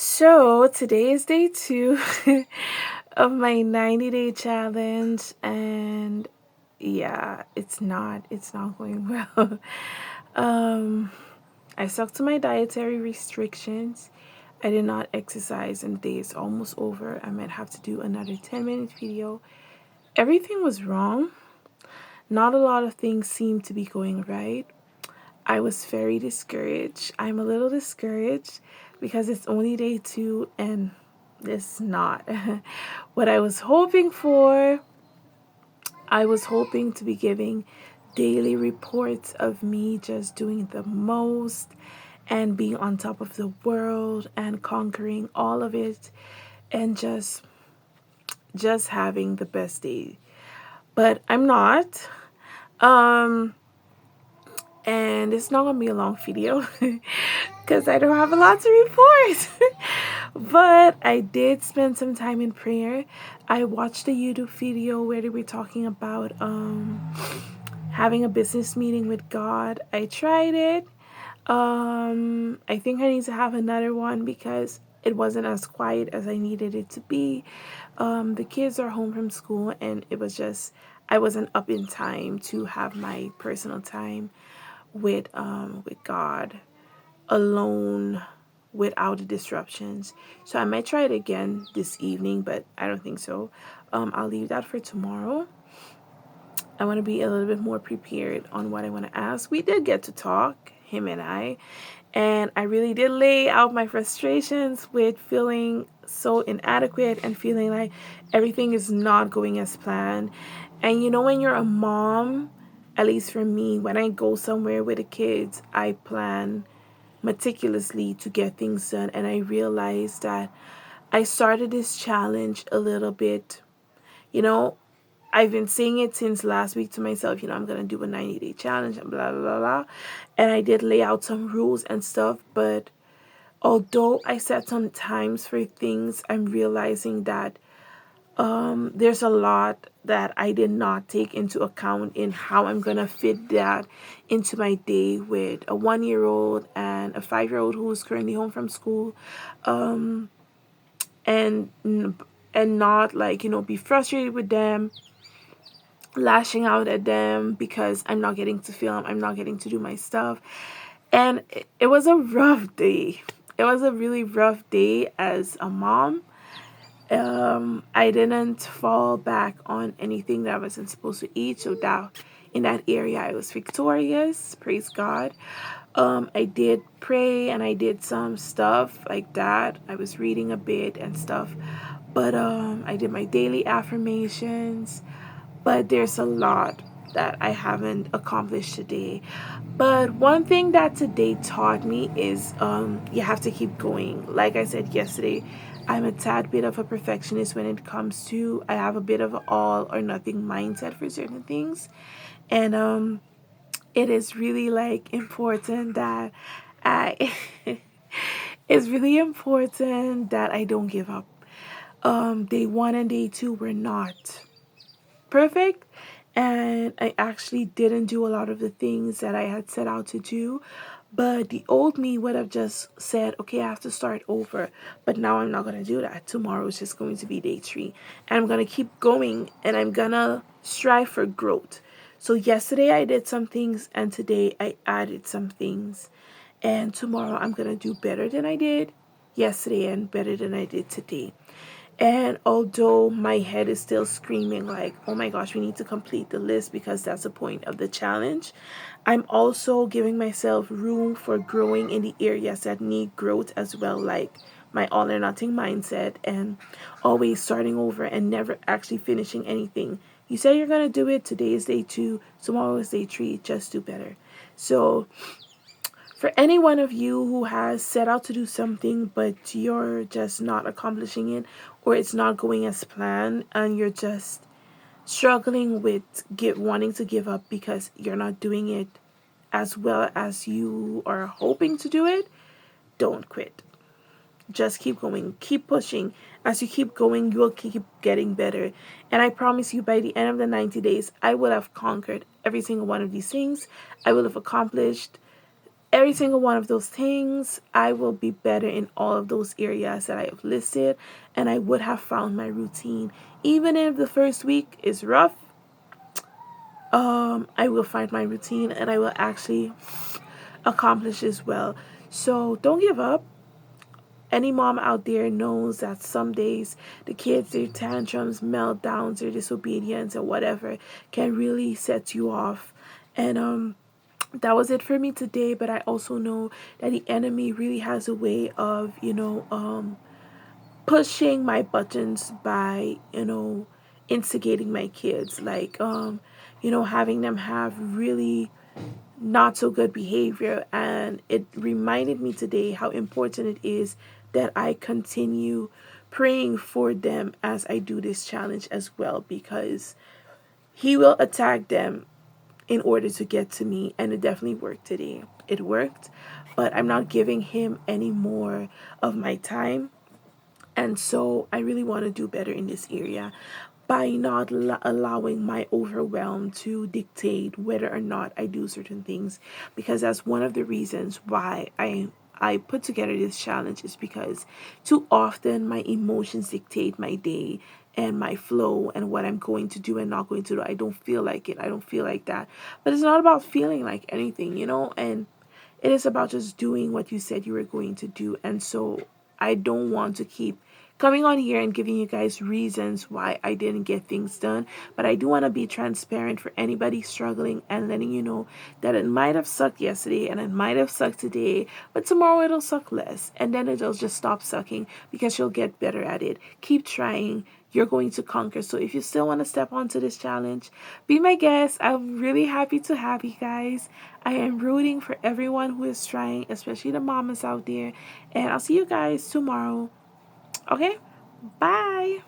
So today is day two of my 90-day challenge, and yeah, it's not going well. um I stuck to my dietary restrictions. I did not exercise, and the day is almost over. I might have to do another 10-minute video. Everything was wrong. Not a lot of things seemed to be going right. I was very discouraged. I'm a little discouraged because it's only day two and it's not what I was hoping for. I was hoping to be giving daily reports of me just doing the most and being on top of the world and conquering all of it and just having the best day. But I'm not. Um and it's not gonna be a long video because I don't have a lot to report. But I did spend some time in prayer. I watched a YouTube video where they were talking about having a business meeting with God. I tried it. I think I need to have another one because it wasn't as quiet as I needed it to be. The kids are home from school, and it was just I wasn't up in time to have my personal time with God alone without the disruptions. So I might try it again this evening, but I don't think so. I'll leave that for tomorrow. I want to be a little bit more prepared on what I want to ask. We did get to talk, him and I really did lay out my frustrations with feeling so inadequate and feeling like everything is not going as planned. And you know, when you're a mom, at least for me, when I go somewhere with the kids, I plan meticulously to get things done. And I realized that I started this challenge a little bit, you know, I've been saying it since last week to myself, I'm going to do a 90-day challenge and blah, blah, blah, blah. And I did lay out some rules and stuff. But although I set some times for things, I'm realizing that there's a lot that I did not take into account in how I'm going to fit that into my day with a 1-year-old and a 5-year-old who's currently home from school. And not like, be frustrated with them, lashing out at them because I'm not getting to film, I'm not getting to do my stuff. And it was a rough day. It was a really rough day as a mom. I didn't fall back on anything that I wasn't supposed to eat, so that in that area I was victorious. Praise God. I did pray and I did some stuff like that. I was reading a bit and stuff, but I did my daily affirmations. But there's a lot that I haven't accomplished today. But one thing that today taught me is you have to keep going. Like I said yesterday, I'm a tad bit of a perfectionist when it comes to, I have a bit of an all or nothing mindset for certain things. And it is really like important that I it's really important that I don't give up. Day one and day two were not perfect, and I actually didn't do a lot of the things that I had set out to do. But the old me would have just said, okay, I have to start over. But now I'm not going to do that. Tomorrow is just going to be day three. And I'm going to keep going, and I'm going to strive for growth. So yesterday I did some things, and today I added some things. And tomorrow I'm going to do better than I did yesterday and better than I did today. And although my head is still screaming like, oh my gosh, we need to complete the list because that's the point of the challenge, I'm also giving myself room for growing in the areas that need growth as well, like my all or nothing mindset and always starting over and never actually finishing anything. You say you're going to do it. Today is day two. Tomorrow is day three. Just do better. So for any one of you who has set out to do something but you're just not accomplishing it, or it's not going as planned and you're just struggling with wanting to give up because you're not doing it as well as you are hoping to do it, don't quit. Just keep going, keep pushing. As you keep going, you will keep getting better. And I promise you, by the end of the 90 days, I will have conquered every single one of these things. I will have accomplished every single one of those things, I will be better in all of those areas that I have listed, and I would have found my routine. Even if the first week is rough, I will find my routine and I will actually accomplish as well. So don't give up. Any mom out there knows that some days the kids, their tantrums, meltdowns, their disobedience, or whatever can really set you off. And that was it for me today. But I also know that the enemy really has a way of, pushing my buttons by, instigating my kids, like, having them have really not so good behavior. And it reminded me today how important it is that I continue praying for them as I do this challenge as well, because he will attack them in order to get to me. And it definitely worked today. It worked, but I'm not giving him any more of my time. And so I really want to do better in this area by not allowing my overwhelm to dictate whether or not I do certain things, because that's one of the reasons why I put together this challenge, is because too often my emotions dictate my day and my flow and what I'm going to do and not going to do. I don't feel like it. I don't feel like that. But it's not about feeling like anything, and it is about just doing what you said you were going to do. And so I don't want to keep coming on here and giving you guys reasons why I didn't get things done. But I do want to be transparent for anybody struggling and letting you know that it might have sucked yesterday and it might have sucked today, but tomorrow it'll suck less. And then it'll just stop sucking because you'll get better at it. Keep trying. You're going to conquer. So if you still want to step onto this challenge, be my guest. I'm really happy to have you guys. I am rooting for everyone who is trying, especially the mamas out there. And I'll see you guys tomorrow. Okay? Bye.